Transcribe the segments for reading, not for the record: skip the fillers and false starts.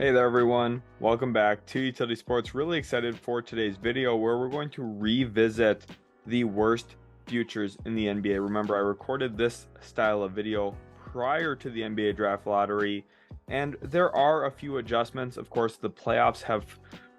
Hey there everyone, welcome back to Utility Sports. Really excited for today's video where we're going to revisit the worst futures in the NBA. Remember, I recorded this style of video prior to the NBA draft lottery, and there are a few adjustments. Of course, the playoffs have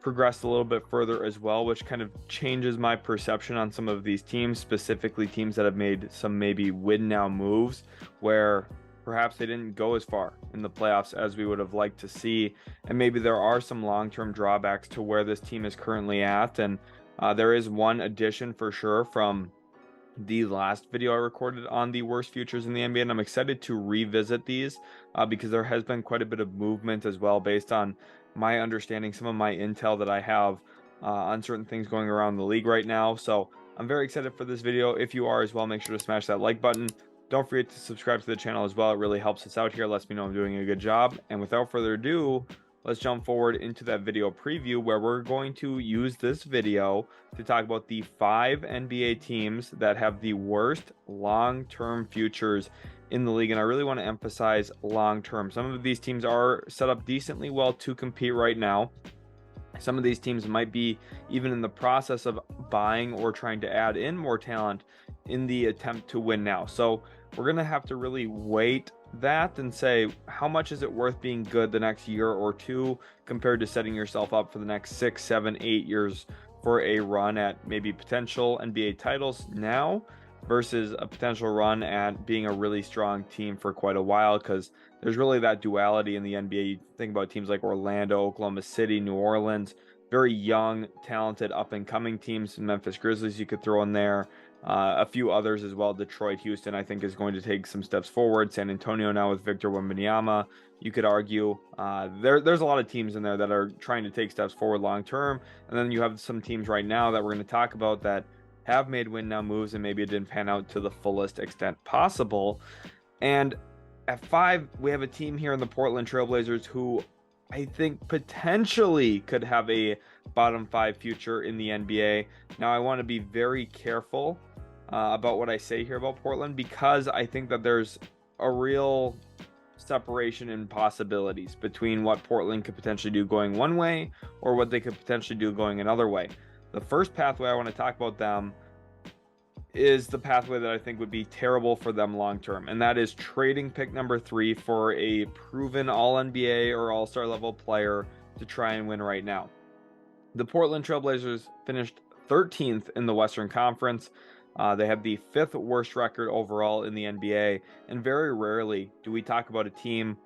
progressed a little bit further as well, which kind of changes my perception on some of these teams, specifically teams that have made some maybe win now moves where perhaps they didn't go as far in the playoffs as we would have liked to see, and maybe there are some long-term drawbacks to where this team is currently at. And there is one addition for sure from the last video I recorded on the worst futures in the NBA, and I'm excited to revisit these because there has been quite a bit of movement as well based on my understanding, some of my intel that I have on certain things going around the league right now. So I'm very excited for this video. If you are as well, make sure to smash that like button. Don't forget to subscribe to the channel as well. It really helps us out here, lets me know I'm doing a good job. And without further ado, let's jump forward into that video preview where we're going to use this video to talk about the 5 NBA teams that have the worst long-term futures in the league. And I really want to emphasize long-term. Some of these teams are set up decently well to compete right now. Some of these teams might be even in the process of buying or trying to add in more talent in the attempt to win now. So we're going to have to really weight that and say, how much is it worth being good the next year or two compared to setting yourself up for the next 6, 7, 8 years for a run at maybe potential NBA titles now versus a potential run at being a really strong team for quite a while, because there's really that duality in the NBA. You think about teams like Orlando, Oklahoma City, New Orleans, very young, talented, up-and-coming teams. Memphis Grizzlies you could throw in there. A few others as well. Detroit, Houston, I think is going to take some steps forward. San Antonio now with Victor Wembanyama, you could argue. There's a lot of teams in there that are trying to take steps forward long term. And then you have some teams right now that we're going to talk about that have made win now moves and maybe it didn't pan out to the fullest extent possible. And at 5, we have a team here in the Portland Trailblazers who I think potentially could have a bottom 5 future in the NBA. Now, I want to be very careful about what I say here about Portland, because I think that there's a real separation in possibilities between what Portland could potentially do going one way or what they could potentially do going another way. The first pathway I want to talk about them is the pathway that I think would be terrible for them long term, and that is trading pick number 3 for a proven all-NBA or all-star level player to try and win right now. The Portland Trailblazers finished 13th in the Western Conference. They have the 5th worst record overall in the NBA, and very rarely do we talk about a team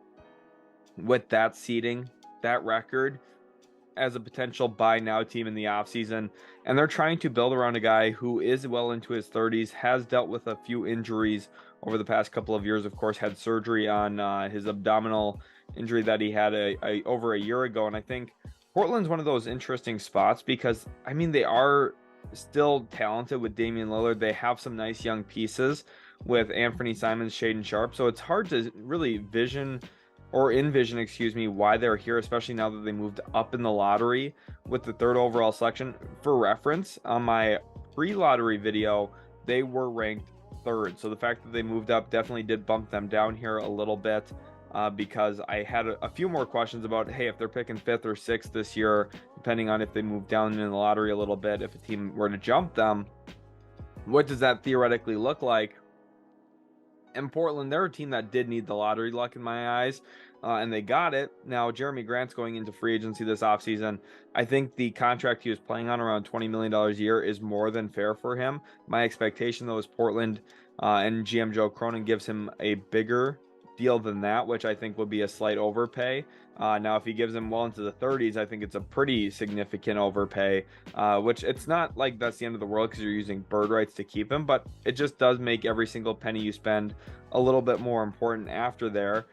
with that seeding, that record, as a potential buy now team in the offseason. And they're trying to build around a guy who is well into his 30s, has dealt with a few injuries over the past couple of years. Of course, had surgery on his abdominal injury that he had over a year ago. And I think Portland's one of those interesting spots because, I mean, they are still talented with Damian Lillard. They have some nice young pieces with Anthony Simons, Shaedon Sharpe. So it's hard to really envision, excuse me, why they're here, especially now that they moved up in the lottery with the 3rd overall selection. For reference, on my pre-lottery video, they were ranked 3rd. So the fact that they moved up definitely did bump them down here a little bit, because I had a few more questions about, hey, if they're picking 5th or 6th this year, depending on if they move down in the lottery a little bit, if a team were to jump them, what does that theoretically look like? And Portland, they're a team that did need the lottery luck in my eyes, and they got it. Now, Jeremy Grant's going into free agency this offseason. I think the contract he was playing on, around $20 million a year, is more than fair for him. My expectation, though, is Portland and GM Joe Cronin gives him a bigger deal than that, which I think would be a slight overpay. Now, if he gives him well into the 30s, I think it's a pretty significant overpay, which it's not like that's the end of the world because you're using bird rights to keep him, but it just does make every single penny you spend a little bit more important after the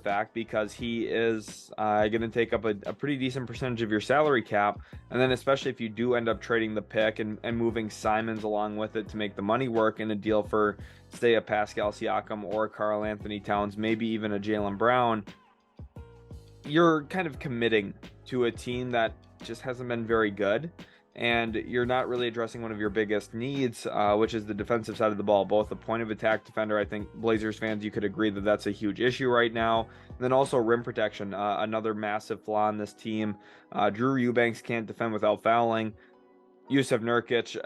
fact, because he is going to take up a pretty decent percentage of your salary cap. And then especially if you do end up trading the pick and moving Simons along with it to make the money work in a deal for, say, a Pascal Siakam or a Karl Anthony Towns, maybe even a Jaylen Brown, you're kind of committing to a team that just hasn't been very good. and you're not really addressing one of your biggest needs, which is the defensive side of the ball. Both a point of attack defender, I think Blazers fans, you could agree that that's a huge issue right now. And then also rim protection, another massive flaw in this team. Drew Eubanks can't defend without fouling. Yusuf Nurkic,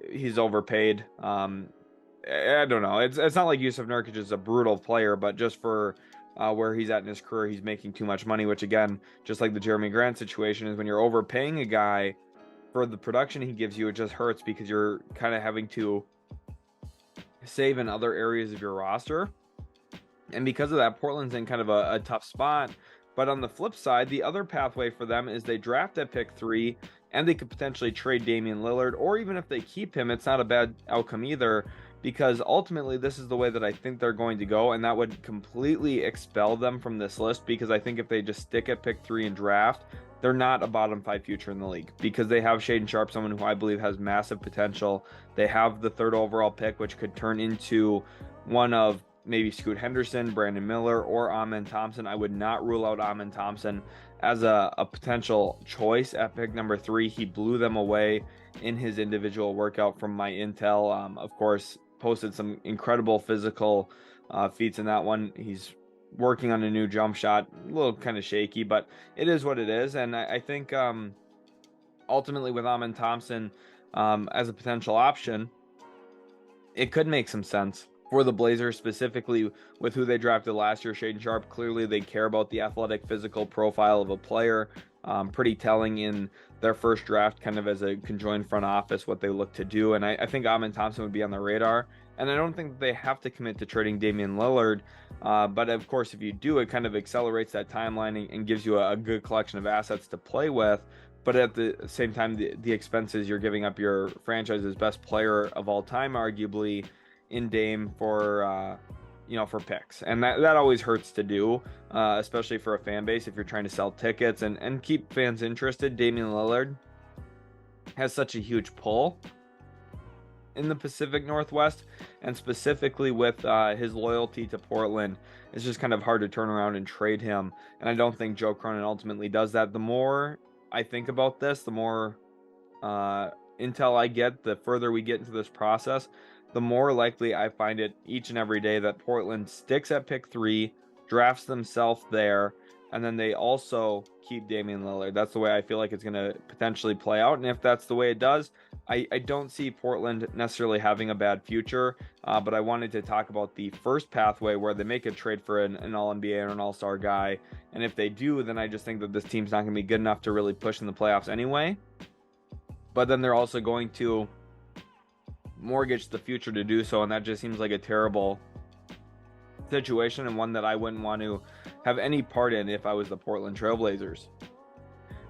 he's overpaid. I don't know. It's not like Yusuf Nurkic is a brutal player, but just for where he's at in his career, he's making too much money, which again, just like the Jeremy Grant situation, is when you're overpaying a guy for the production he gives you, it just hurts because you're kind of having to save in other areas of your roster. And because of that, Portland's in kind of a tough spot. But on the flip side, the other pathway for them is they draft at pick 3, and they could potentially trade Damian Lillard, or even if they keep him, it's not a bad outcome either, because ultimately this is the way that I think they're going to go, and that would completely expel them from this list, because I think if they just stick at pick 3 and draft, they're not a bottom 5 future in the league, because they have Shaedon Sharpe, someone who I believe has massive potential. They have the 3rd overall pick, which could turn into one of maybe Scoot Henderson, Brandon Miller, or Amen Thompson. I would not rule out Amen Thompson as a potential choice at pick number 3. He blew them away in his individual workout from my intel. Of course, posted some incredible physical feats in that one. He's working on a new jump shot, a little kind of shaky, but it is what it is. And I think ultimately with Amen Thompson as a potential option, it could make some sense for the Blazers, specifically with who they drafted last year, Shaedon Sharpe. Clearly, they care about the athletic, physical profile of a player. Pretty telling in their first draft, kind of as a conjoined front office, what they look to do. And I think Amen Thompson would be on the radar. And I don't think they have to commit to trading Damian Lillard. But of course, if you do, it kind of accelerates that timeline and gives you a good collection of assets to play with. But at the same time, the expenses, you're giving up your franchise's best player of all time, arguably, in Dame for for picks, and that always hurts to do, especially for a fan base if you're trying to sell tickets and keep fans interested. Damian Lillard has such a huge pull in the Pacific Northwest, and specifically with his loyalty to Portland, it's just kind of hard to turn around and trade him. And I don't think Joe Cronin ultimately does that. The more I think about this, the more intel I get, the further we get into this process, the more likely I find it each and every day that Portland sticks at pick 3, drafts themselves there, and then they also keep Damian Lillard. That's the way I feel like it's going to potentially play out. And if that's the way it does, I don't see Portland necessarily having a bad future. But I wanted to talk about the first pathway where they make a trade for an All-NBA or an All-Star guy. And if they do, then I just think that this team's not going to be good enough to really push in the playoffs anyway. But then they're also going to mortgage the future to do so, and that just seems like a terrible situation, and one that I wouldn't want to have any part in if I was the Portland Trailblazers.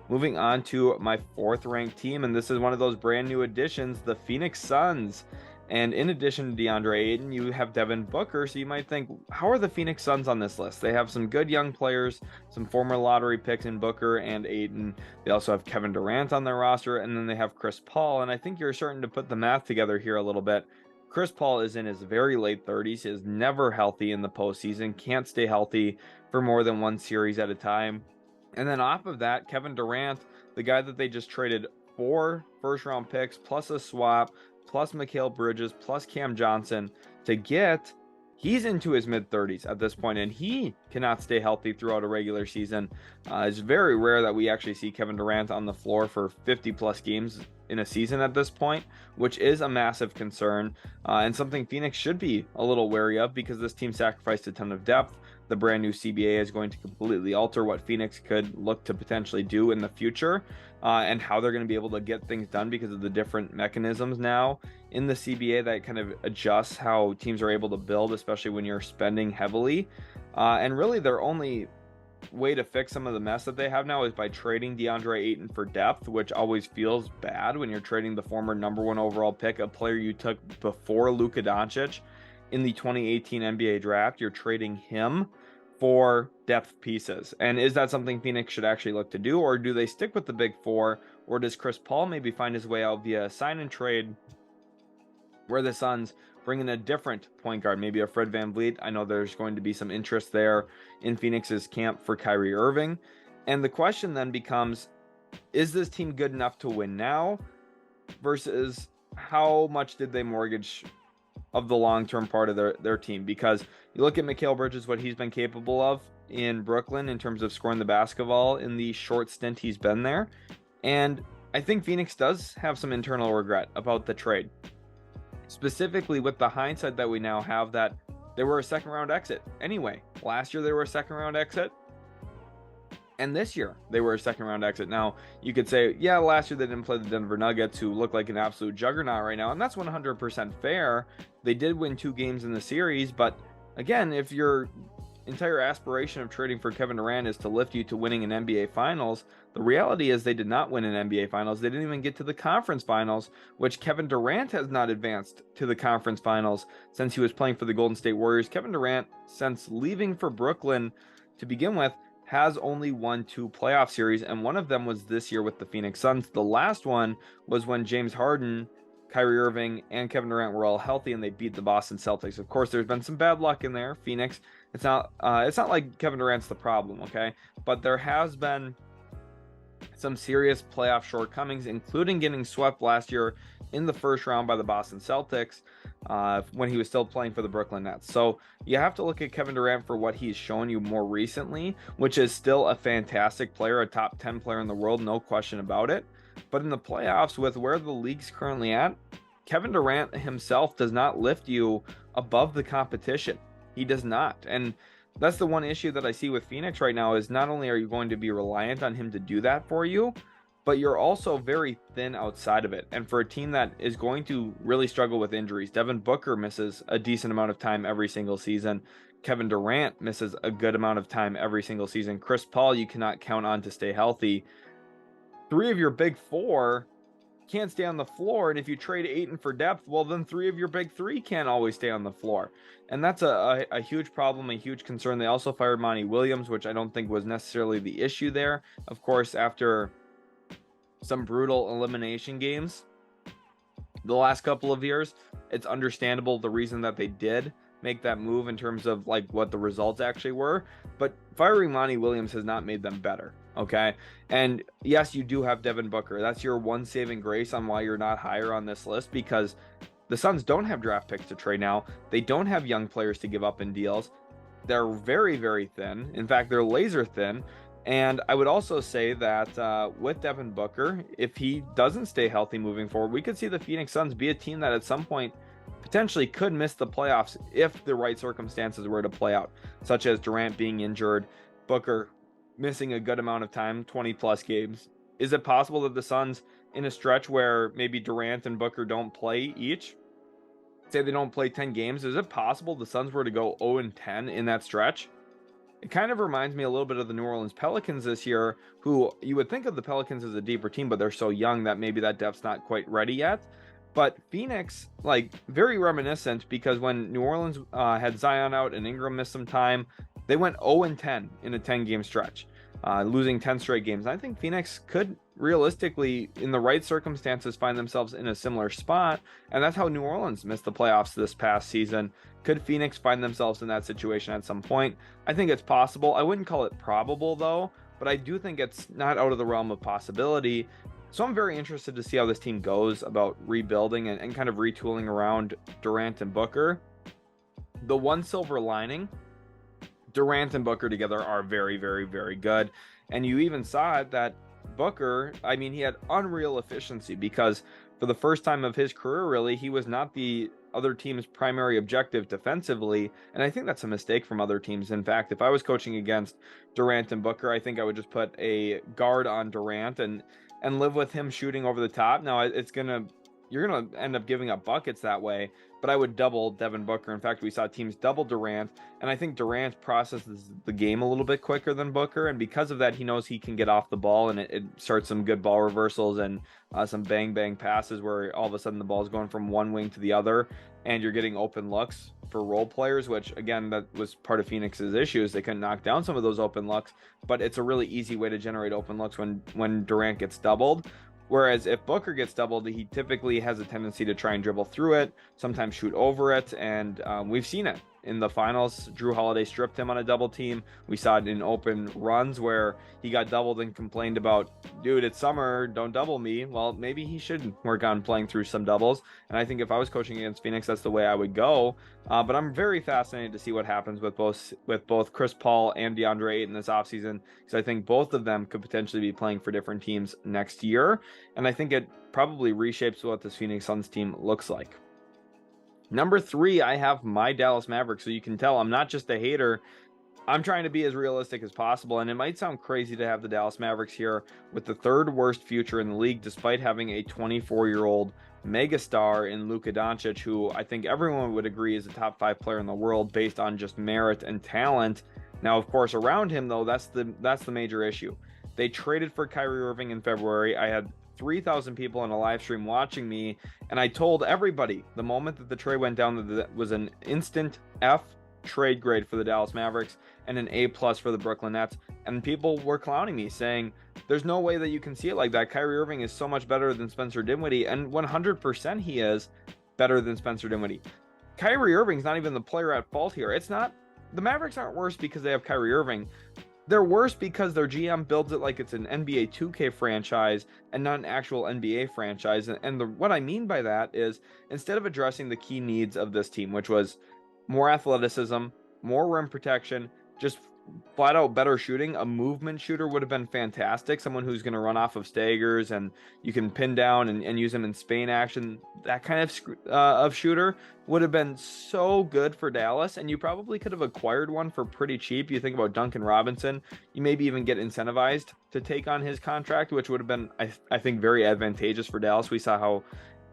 Moving on to my 4th ranked team, and this is one of those brand new additions, the Phoenix Suns. And in addition to DeAndre Ayton, you have Devin Booker. So you might think, how are the Phoenix Suns on this list? They have some good young players, some former lottery picks in Booker and Ayton. They also have Kevin Durant on their roster, and then they have Chris Paul. And I think you're starting to put the math together here a little bit. Chris Paul is in his very late 30s, is never healthy in the postseason, can't stay healthy for more than one series at a time. And then off of that, Kevin Durant, the guy that they just traded 4 first-round picks, plus a swap, plus Mikal Bridges, plus Cam Johnson to get, he's into his mid-30s at this point, and he cannot stay healthy throughout a regular season. It's very rare that we actually see Kevin Durant on the floor for 50-plus games in a season at this point, which is a massive concern, and something Phoenix should be a little wary of, because this team sacrificed a ton of depth. The brand new CBA is going to completely alter what Phoenix could look to potentially do in the future, and how they're going to be able to get things done because of the different mechanisms now in the CBA that kind of adjusts how teams are able to build, especially when you're spending heavily. And really their only way to fix some of the mess that they have now is by trading DeAndre Ayton for depth, which always feels bad when you're trading the former #1 overall pick, a player you took before Luka Doncic in the 2018 NBA draft. You're trading him for depth pieces. And is that something Phoenix should actually look to do, or do they stick with the big 4, or does Chris Paul maybe find his way out via sign and trade where the Suns bring in a different point guard, maybe a Fred VanVleet? I know there's going to be some interest there in Phoenix's camp for Kyrie Irving. And the question then becomes, is this team good enough to win now? versus how much did they mortgage of the long-term part of their team. Because you look at Mikal Bridges, what he's been capable of in Brooklyn in terms of scoring the basketball in the short stint he's been there. And I think Phoenix does have some internal regret about the trade, specifically with the hindsight that we now have that they were a second round exit anyway. Last year they were a second round exit, and this year they were a second round exit. Now you could say, yeah, last year they didn't play the Denver Nuggets, who look like an absolute juggernaut right now, and that's 100% fair. They did win 2 games in the series, but again, if your entire aspiration of trading for Kevin Durant is to lift you to winning an NBA Finals, the reality is they did not win an NBA Finals. They didn't even get to the conference finals, which Kevin Durant has not advanced to the conference finals since he was playing for the Golden State Warriors. Kevin Durant, since leaving for Brooklyn to begin with, has only won 2 playoff series, and one of them was this year with the Phoenix Suns. The last one was when James Harden, Kyrie Irving, and Kevin Durant were all healthy and they beat the Boston Celtics. Of course, there's been some bad luck in there. Phoenix, it's not like Kevin Durant's the problem, okay? But there has been some serious playoff shortcomings, including getting swept last year in the first round by the Boston Celtics when he was still playing for the Brooklyn Nets. So you have to look at Kevin Durant for what he's shown you more recently, which is still a fantastic player, a top 10 player in the world, no question about it. But in the playoffs, with where the league's currently at, Kevin Durant himself does not lift you above the competition. He does not. And that's the one issue that I see with Phoenix right now, is not only are you going to be reliant on him to do that for you, but you're also very thin outside of it. And for a team that is going to really struggle with injuries, Devin Booker misses a decent amount of time every single season. Kevin Durant misses a good amount of time every single season. Chris Paul, you cannot count on to stay healthy. 3 of your big 4 can't stay on the floor, and if you trade Ayton for depth, well, then 3 of your big 3 can't always stay on the floor, and that's a huge problem, a huge concern. They also fired Monty Williams, which I don't think was necessarily the issue there. Of course, after some brutal elimination games the last couple of years, it's understandable the reason that they did make that move in terms of like what the results actually were, but firing Monty Williams has not made them better. Okay. And yes, you do have Devin Booker. That's your one saving grace on why you're not higher on this list, because the Suns don't have draft picks to trade now. They don't have young players to give up in deals. They're very, very thin. In fact, they're laser thin. And I would also say that with Devin Booker, if he doesn't stay healthy moving forward, we could see the Phoenix Suns be a team that at some point potentially could miss the playoffs if the right circumstances were to play out, such as Durant being injured, Booker missing a good amount of time, 20 plus games. Is it possible that the Suns, in a stretch where maybe Durant and Booker don't play each, say they don't play 10 games, is it possible the Suns were to go 0-10 in that stretch? It kind of reminds me a little bit of the New Orleans Pelicans this year, who you would think of the Pelicans as a deeper team, but they're so young that maybe that depth's not quite ready yet. But Phoenix, like, very reminiscent, because when New Orleans had Zion out and Ingram missed some time, they went 0-10 in a 10-game stretch, losing 10 straight games. I think Phoenix could realistically, in the right circumstances, find themselves in a similar spot, and that's how New Orleans missed the playoffs this past season. Could Phoenix find themselves in that situation at some point? I think it's possible. I wouldn't call it probable, though, but I do think it's not out of the realm of possibility. So I'm very interested to see how this team goes about rebuilding and kind of retooling around Durant and Booker. The one silver lining, Durant and Booker together are very, very, very good. And you even saw it that Booker, I mean, he had unreal efficiency, because for the first time of his career, really, he was not the other team's primary objective defensively. And I think that's a mistake from other teams. In fact, if I was coaching against Durant and Booker, I think I would just put a guard on Durant and live with him shooting over the top. Now, you're gonna end up giving up buckets that way, but I would double Devin Booker. In fact, we saw teams double Durant, and I think Durant processes the game a little bit quicker than Booker, and because of that, he knows he can get off the ball, and it starts some good ball reversals and some bang passes where all of a sudden the ball is going from one wing to the other, and you're getting open looks for role players, which again, that was part of Phoenix's issues. They couldn't knock down some of those open looks, but it's a really easy way to generate open looks when Durant gets doubled. Whereas if Booker gets doubled, he typically has a tendency to try and dribble through it, sometimes shoot over it, and we've seen it in the finals. Drew Holiday stripped him on a double team. We saw it in open runs where he got doubled and complained about, dude, it's summer, don't double me. Well, maybe he should work on playing through some doubles. And I think if I was coaching against Phoenix, that's the way I would go. But I'm very fascinated to see what happens with both Chris Paul and DeAndre Ayton this offseason, because I think both of them could potentially be playing for different teams next year. And I think it probably reshapes what this Phoenix Suns team looks like. Number 3, I have my Dallas Mavericks. So you can tell I'm not just a hater. I'm trying to be as realistic as possible, and it might sound crazy to have the Dallas Mavericks here with the 3rd worst future in the league, despite having a 24-year-old megastar in Luka Doncic, who I think everyone would agree is a top 5 player in the world based on just merit and talent. Now, of course, around him, though, that's the major issue. They traded for Kyrie Irving in February. I had 3,000 people in a live stream watching me, and I told everybody the moment that the trade went down that was an instant F trade grade for the Dallas Mavericks and an A+ for the Brooklyn Nets. And people were clowning me, saying there's no way that you can see it like that. Kyrie Irving is so much better than Spencer Dinwiddie, and 100% he is better than Spencer Dinwiddie. Kyrie Irving's not even the player at fault here. It's not, the Mavericks aren't worse because they have Kyrie Irving. They're worse because their GM builds it like it's an NBA 2K franchise and not an actual NBA franchise. And what I mean by that is, instead of addressing the key needs of this team, which was more athleticism, more rim protection, just flat out better shooting, a movement shooter would have been fantastic. Someone who's going to run off of staggers and you can pin down and use them in Spain action. That kind of shooter would have been so good for Dallas, and you probably could have acquired one for pretty cheap. You think about Duncan Robinson, you maybe even get incentivized to take on his contract, which would have been, I think, very advantageous for Dallas. We saw how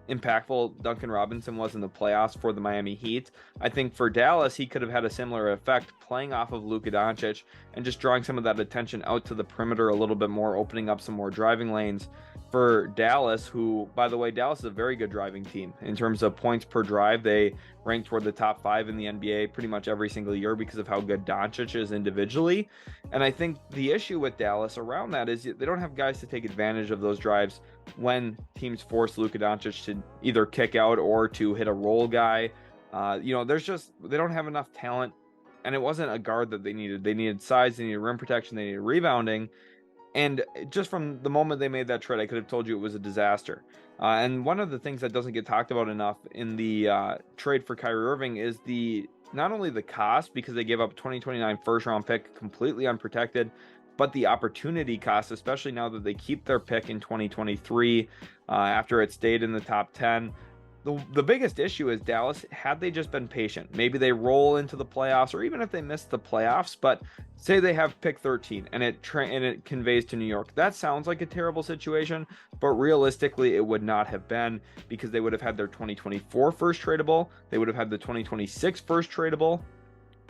impactful Duncan Robinson was in the playoffs for the Miami Heat. I think for Dallas, he could have had a similar effect playing off of Luka Doncic and just drawing some of that attention out to the perimeter a little bit more, opening up some more driving lanes for Dallas, who, by the way, Dallas is a very good driving team. In terms of points per drive, they rank toward the top 5 in the NBA pretty much every single year because of how good Doncic is individually. And I think the issue with Dallas around that is they don't have guys to take advantage of those drives when teams force Luka Doncic to either kick out or to hit a roll guy. They don't have enough talent, and it wasn't a guard that they needed. They needed size, they needed rim protection, they needed rebounding. And just from the moment they made that trade, I could have told you it was a disaster. And one of the things that doesn't get talked about enough in the trade for Kyrie Irving is not only the cost, because they gave up a 2029 first-round pick completely unprotected, but the opportunity cost, especially now that they keep their pick in 2023 after it stayed in the top 10. The biggest issue is Dallas, had they just been patient, maybe they roll into the playoffs, or even if they miss the playoffs, but say they have pick 13 and it conveys to New York. That sounds like a terrible situation, but realistically it would not have been, because they would have had their 2024 first tradable, they would have had the 2026 first tradable,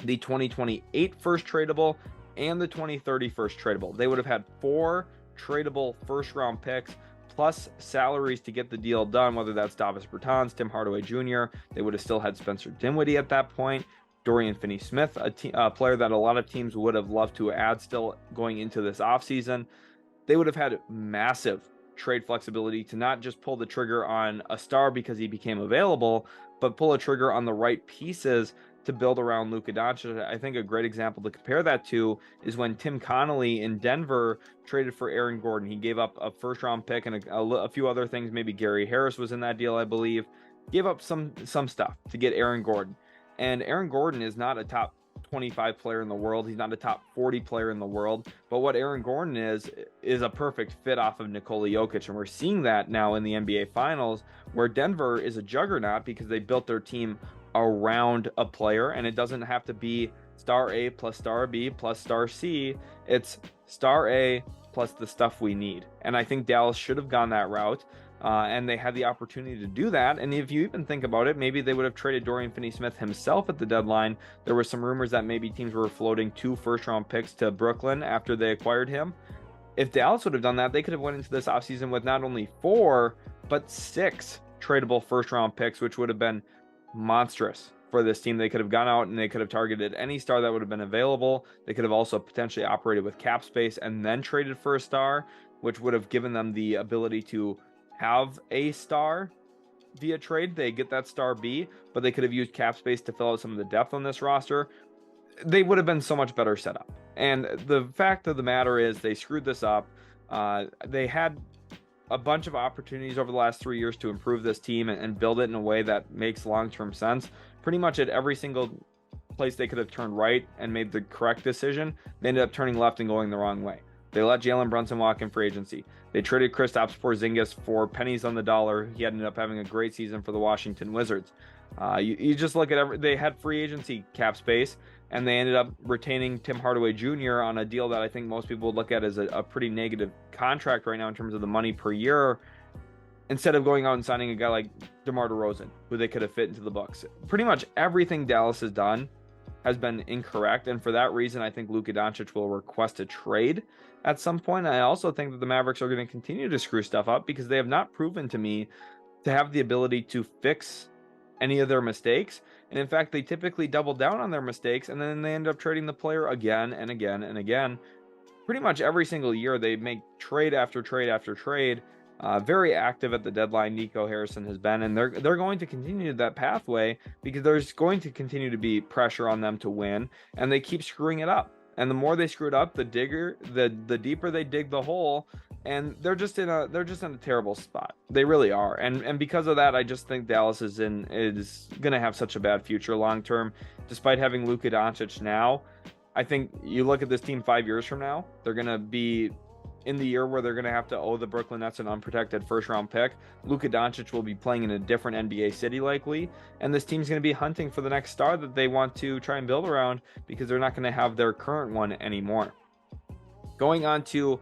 the 2028 first tradable, and the 2030 first tradable. They would have had 4 tradable first round picks plus salaries to get the deal done, whether that's Davis Bertans, Tim Hardaway Jr. They would have still had Spencer Dinwiddie at that point, Dorian Finney-Smith, a player that a lot of teams would have loved to add still going into this offseason. They would have had massive trade flexibility to not just pull the trigger on a star because he became available, but pull a trigger on the right pieces to build around Luka Doncic. I think a great example to compare that to is when Tim Connolly in Denver traded for Aaron Gordon. He gave up a first-round pick and a few other things. Maybe Gary Harris was in that deal, I believe. Gave up some stuff to get Aaron Gordon. And Aaron Gordon is not a top 25 player in the world. He's not a top 40 player in the world. But what Aaron Gordon is a perfect fit off of Nikola Jokic. And we're seeing that now in the NBA Finals, where Denver is a juggernaut because they built their team around a player, and it doesn't have to be star A plus star B plus star C. It's star A plus the stuff we need. And I think Dallas should have gone that route, and they had the opportunity to do that. And if you even think about it, maybe they would have traded Dorian Finney-Smith himself at the deadline. There were some rumors that maybe teams were floating 2 first-round picks to Brooklyn after they acquired him. If Dallas would have done that, they could have went into this offseason with not only 4, but 6 tradable first-round picks, which would have been monstrous for this team. They could have gone out and they could have targeted any star that would have been available. They could have also potentially operated with cap space and then traded for a star, which would have given them the ability to have a star via trade. They get that star B, but they could have used cap space to fill out some of the depth on this roster. They would have been so much better set up. And the fact of the matter is they screwed this up. They had a bunch of opportunities over the last 3 years to improve this team and build it in a way that makes long-term sense. Pretty much at every single place they could have turned right and made the correct decision, they ended up turning left and going the wrong way. They let Jalen Brunson walk in free agency. They traded Kristaps Porzingis for pennies on the dollar. He ended up having a great season for the Washington Wizards. You just look at they had free agency cap space, and they ended up retaining Tim Hardaway Jr. on a deal that I think most people would look at as a pretty negative contract right now in terms of the money per year, instead of going out and signing a guy like DeMar DeRozan, who they could have fit into the Bucks. Pretty much everything Dallas has done has been incorrect, and for that reason, I think Luka Doncic will request a trade at some point. I also think that the Mavericks are going to continue to screw stuff up because they have not proven to me to have the ability to fix any of their mistakes. And in fact, they typically double down on their mistakes, and then they end up trading the player again and again and again. Pretty much every single year, they make trade after trade after trade. Very active at the deadline, Nico Harrison has been, and they're going to continue that pathway because there's going to continue to be pressure on them to win, and they keep screwing it up. And the more they screw it up, the deeper they dig the hole, and they're just in a terrible spot. They really are. And because of that, I just think Dallas is going to have such a bad future long term, despite having Luka Doncic now. I think you look at this team 5 years from now, they're going to be in the year where they're going to have to owe the Brooklyn Nets an unprotected first-round pick. Luka Doncic will be playing in a different NBA city likely, and this team's going to be hunting for the next star that they want to try and build around because they're not going to have their current one anymore. Going on to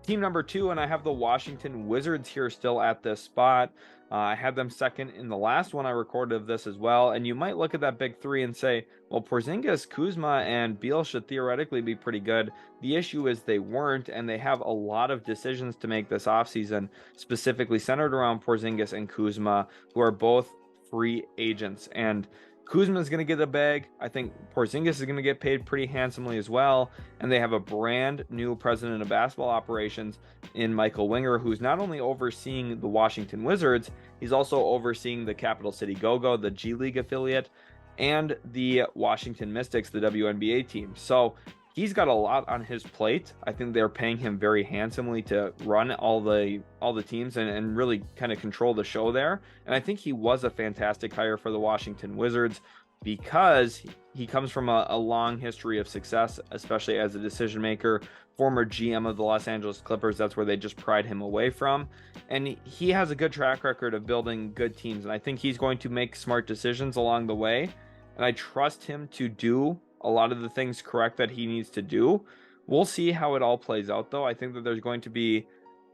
team number 2, and I have the Washington Wizards here still at this spot. I had them second in the last one I recorded of this as well, and you might look at that big three and say, well, Porzingis, Kuzma, and Beal should theoretically be pretty good. The issue is they weren't, and they have a lot of decisions to make this offseason, specifically centered around Porzingis and Kuzma, who are both free agents. And Kuzma is going to get a bag. I think Porzingis is going to get paid pretty handsomely as well. And they have a brand new president of basketball operations in Michael Winger, who's not only overseeing the Washington Wizards, he's also overseeing the Capital City Go-Go, the G League affiliate, and the Washington Mystics, the WNBA team. So he's got a lot on his plate. I think they're paying him very handsomely to run all the teams and really kind of control the show there. And I think he was a fantastic hire for the Washington Wizards because he comes from a long history of success, especially as a decision maker, former GM of the Los Angeles Clippers. That's where they just pried him away from. And he has a good track record of building good teams. And I think he's going to make smart decisions along the way. And I trust him to do a lot of the things correct that he needs to do. We'll see how it all plays out, though. I think that there's going to be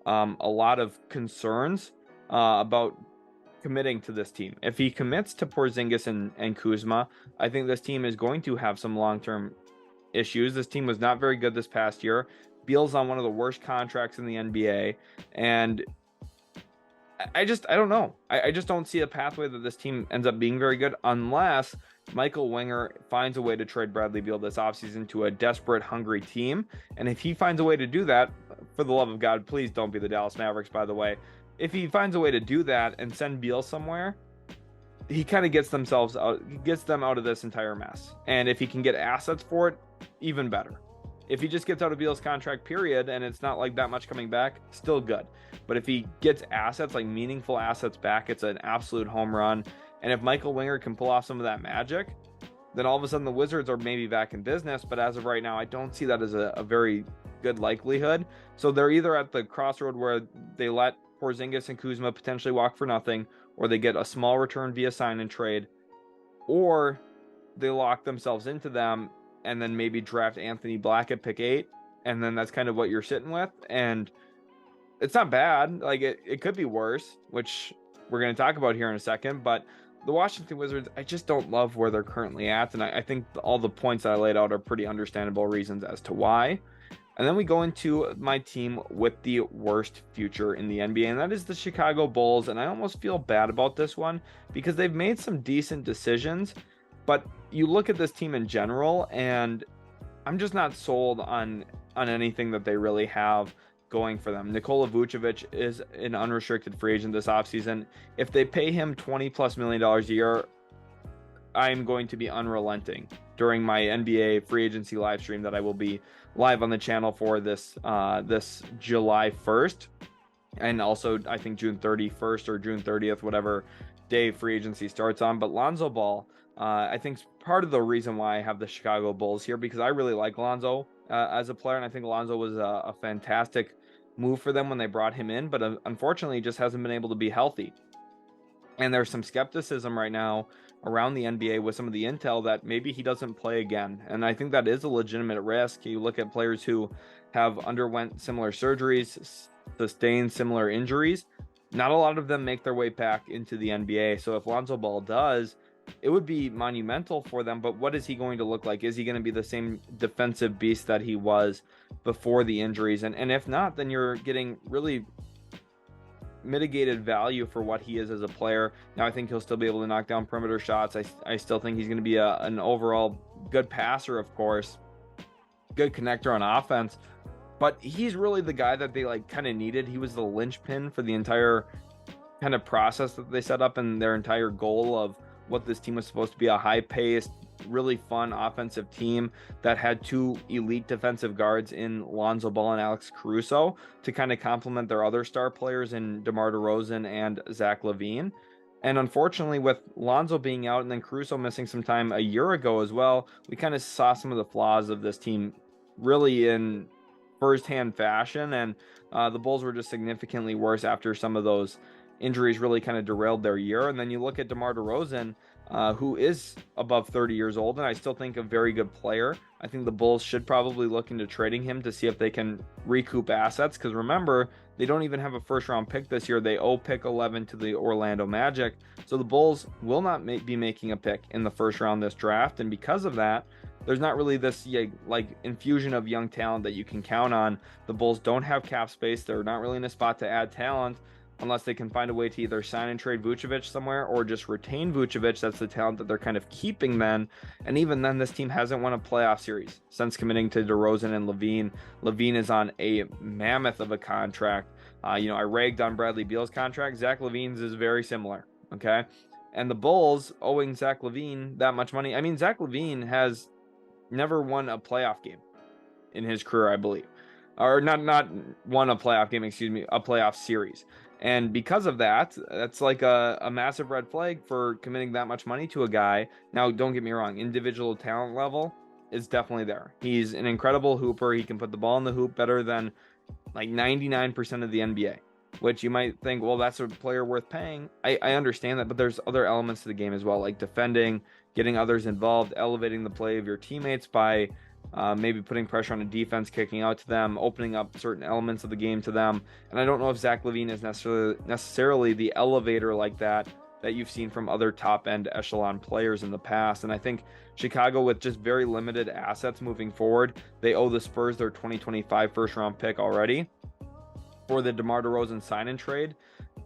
a lot of concerns about committing to this team. If he commits to Porzingis and Kuzma, I think this team is going to have some long-term issues. This team was not very good this past year. Beal's on one of the worst contracts in the NBA, and I don't know. I just don't see a pathway that this team ends up being very good unless Michael Winger finds a way to trade Bradley Beal this offseason to a desperate, hungry team. And if he finds a way to do that, for the love of God, please don't be the Dallas Mavericks, by the way. If he finds a way to do that and send Beal somewhere, he kind of gets them out of this entire mess. And if he can get assets for it, even better. If he just gets out of Beal's contract, period, and it's not like that much coming back, still good. But if he gets assets, like meaningful assets back, it's an absolute home run. And if Michael Winger can pull off some of that magic, then all of a sudden the Wizards are maybe back in business. But as of right now, I don't see that as a very good likelihood. So they're either at the crossroad where they let Porzingis and Kuzma potentially walk for nothing, or they get a small return via sign and trade, or they lock themselves into them and then maybe draft Anthony Black at pick 8, and then that's kind of what you're sitting with. And it's not bad. Like it could be worse, which we're going to talk about here in a second. But the Washington Wizards, I just don't love where they're currently at, and I think all the points that I laid out are pretty understandable reasons as to why. And then we go into my team with the worst future in the NBA, and that is the Chicago Bulls. And I almost feel bad about this one because they've made some decent decisions, but you look at this team in general, and I'm just not sold on anything that they really have. going for them. Nikola Vucevic is an unrestricted free agent this offseason. If they pay him $20+ million a year, I'm going to be unrelenting during my NBA free agency live stream that I will be live on the channel for this July 1st. And also, I think June 31st or June 30th, whatever day free agency starts on. But Lonzo Ball, I think, is part of the reason why I have the Chicago Bulls here, because I really like Lonzo as a player. And I think Lonzo was a fantastic move for them when they brought him in. But unfortunately, he just hasn't been able to be healthy. And there's some skepticism right now around the NBA with some of the intel that maybe he doesn't play again. And I think that is a legitimate risk. You look at players who have underwent similar surgeries, sustained similar injuries. Not a lot of them make their way back into the NBA. So if Lonzo Ball does, it would be monumental for them. But what is he going to look like? Is he going to be the same defensive beast that he was before the injuries? And if not, then you're getting really mitigated value for what he is as a player. Now, I think he'll still be able to knock down perimeter shots. I still think he's going to be an overall good passer, of course, good connector on offense, but he's really the guy that they kind of needed. He was the linchpin for the entire kind of process that they set up, and their entire goal of what this team was supposed to be: a high-paced, really fun offensive team that had two elite defensive guards in Lonzo Ball and Alex Caruso to kind of complement their other star players in DeMar DeRozan and Zach LaVine. And unfortunately, with Lonzo being out and then Caruso missing some time a year ago as well, we kind of saw some of the flaws of this team really in firsthand fashion. And the Bulls were just significantly worse after some of those injuries really kind of derailed their year. And then you look at DeMar DeRozan, who is above 30 years old, and I still think a very good player. I think the Bulls should probably look into trading him to see if they can recoup assets, because remember, they don't even have a first-round pick this year. They owe pick 11 to the Orlando Magic, so the Bulls will not be making a pick in the first round this draft, and because of that, there's not really this infusion of young talent that you can count on. The Bulls don't have cap space. They're not really in a spot to add talent unless they can find a way to either sign and trade Vucevic somewhere or just retain Vucevic. That's the talent that they're kind of keeping then. And even then, this team hasn't won a playoff series since committing to DeRozan and LaVine. LaVine is on a mammoth of a contract. I ragged on Bradley Beal's contract. Zach LaVine's is very similar, okay? And the Bulls owing Zach LaVine that much money. I mean, Zach LaVine has never won a playoff game in his career, I believe. Or not won a playoff game, excuse me, a playoff series. And because of that, that's like a massive red flag for committing that much money to a guy. Now, don't get me wrong, individual talent level is definitely there. He's an incredible hooper. He can put the ball in the hoop better than 99% of the NBA, which you might think, well, that's a player worth paying. I understand that, but there's other elements to the game as well, like defending, getting others involved, elevating the play of your teammates by maybe putting pressure on a defense, kicking out to them, opening up certain elements of the game to them. And I don't know if Zach LaVine is necessarily the elevator like that you've seen from other top-end echelon players in the past. And I think Chicago, with just very limited assets moving forward, they owe the Spurs their 2025 first-round pick already for the DeMar DeRozan sign-and trade.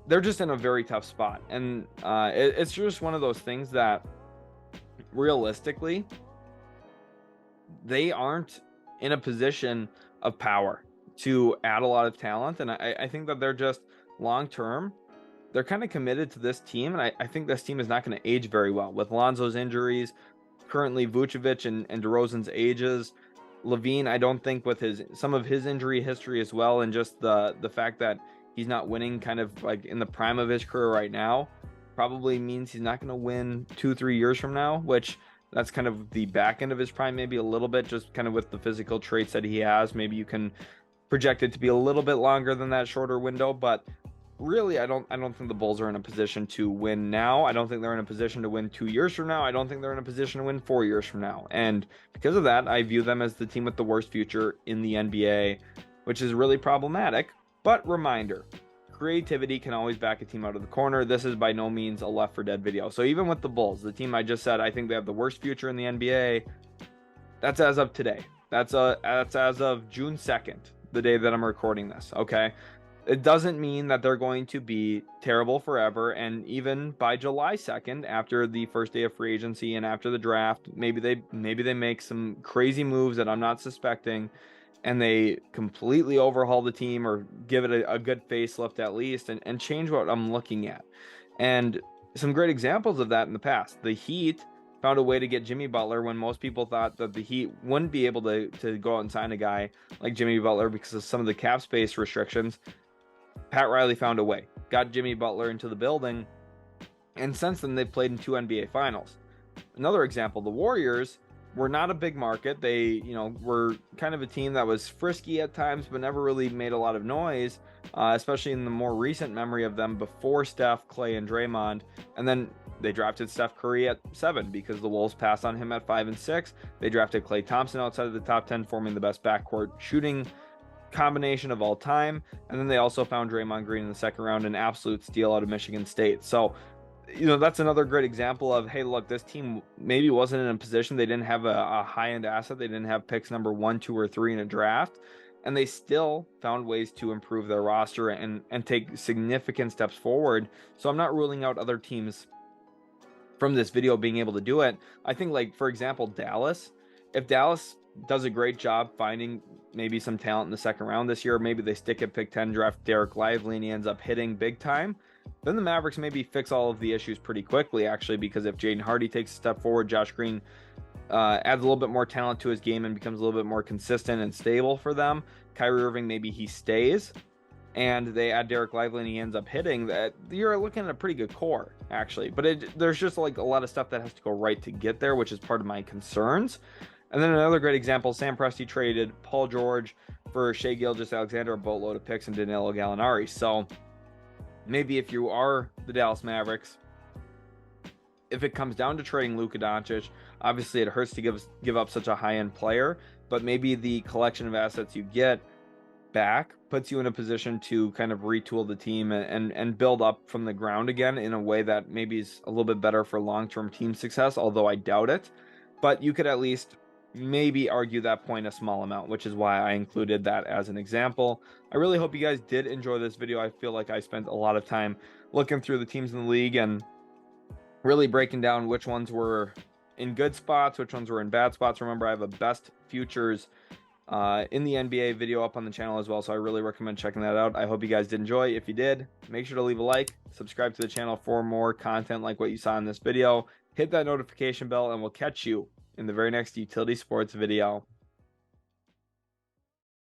They're just in a very tough spot. And it's just one of those things that, realistically, they aren't in a position of power to add a lot of talent. And I think that they're just long-term, they're kind of committed to this team. And I think this team is not going to age very well with Lonzo's injuries, currently Vucevic and DeRozan's ages. LaVine, I don't think, with some of his injury history as well, and just the fact that he's not winning kind of in the prime of his career right now, probably means he's not going to win 2-3 years from now, which that's kind of the back end of his prime, maybe a little bit, just kind of with the physical traits that he has. Maybe you can project it to be a little bit longer than that shorter window, but really, I don't think the Bulls are in a position to win now. I don't think they're in a position to win 2 years from now. I don't think they're in a position to win 4 years from now. And because of that, I view them as the team with the worst future in the NBA, which is really problematic. But reminder, creativity can always back a team out of the corner. This is by no means a Left 4 Dead video. So even with the Bulls, the team I just said, I think they have the worst future in the NBA. That's as of today. That's as of June 2nd, the day that I'm recording this, okay? It doesn't mean that they're going to be terrible forever. And even by July 2nd, after the first day of free agency and after the draft, maybe they make some crazy moves that I'm not suspecting. and they completely overhaul the team or give it a good facelift at least, and change what I'm looking at. And some great examples of that in the past. The Heat found a way to get Jimmy Butler when most people thought that the Heat wouldn't be able to go out and sign a guy like Jimmy Butler because of some of the cap space restrictions. Pat Riley found a way, got Jimmy Butler into the building, and since then they've played in 2 NBA finals. Another example, the Warriors were not a big market. They, were kind of a team that was frisky at times, but never really made a lot of noise, especially in the more recent memory of them before Steph, Clay, and Draymond. And then they drafted Steph Curry at 7 because the Wolves passed on him at 5 and 6. They drafted Klay Thompson outside of the top 10, forming the best backcourt shooting combination of all time. And then they also found Draymond Green in the second round, an absolute steal out of Michigan State. So that's another great example of, hey, look, this team maybe wasn't in a position. They didn't have a high-end asset. They didn't have picks number 1, 2, or 3 in a draft, and they still found ways to improve their roster and take significant steps forward. So I'm not ruling out other teams from this video being able to do it. I think, like, for example, Dallas. If Dallas does a great job finding maybe some talent in the second round this year, maybe they stick at pick 10, draft Derek Lively, and he ends up hitting big time, then the Mavericks maybe fix all of the issues pretty quickly, actually, because if Jaden Hardy takes a step forward, Josh Green adds a little bit more talent to his game and becomes a little bit more consistent and stable for them. Kyrie Irving, maybe he stays, and they add Derek Lively and he ends up hitting, that you're looking at a pretty good core, actually. But there's just like a lot of stuff that has to go right to get there, which is part of my concerns. And then another great example, Sam Presti traded Paul George for Shai Gilgeous-Alexander, a boatload of picks, and Danilo Gallinari. So maybe if you are the Dallas Mavericks, if it comes down to trading Luka Doncic, obviously it hurts to give up such a high-end player, but maybe the collection of assets you get back puts you in a position to kind of retool the team and build up from the ground again in a way that maybe is a little bit better for long-term team success, although I doubt it. But you could at least maybe argue that point a small amount, which is why I included that as an example. I really hope you guys did enjoy this video. I feel like I spent a lot of time looking through the teams in the league and really breaking down which ones were in good spots, which ones were in bad spots. Remember, I have a best futures in the NBA video up on the channel as well, so I really recommend checking that out. I hope you guys did enjoy. If you did, make sure to leave a like, subscribe to the channel for more content like what you saw in this video, hit that notification bell, and we'll catch you in the very next Utility Sports video.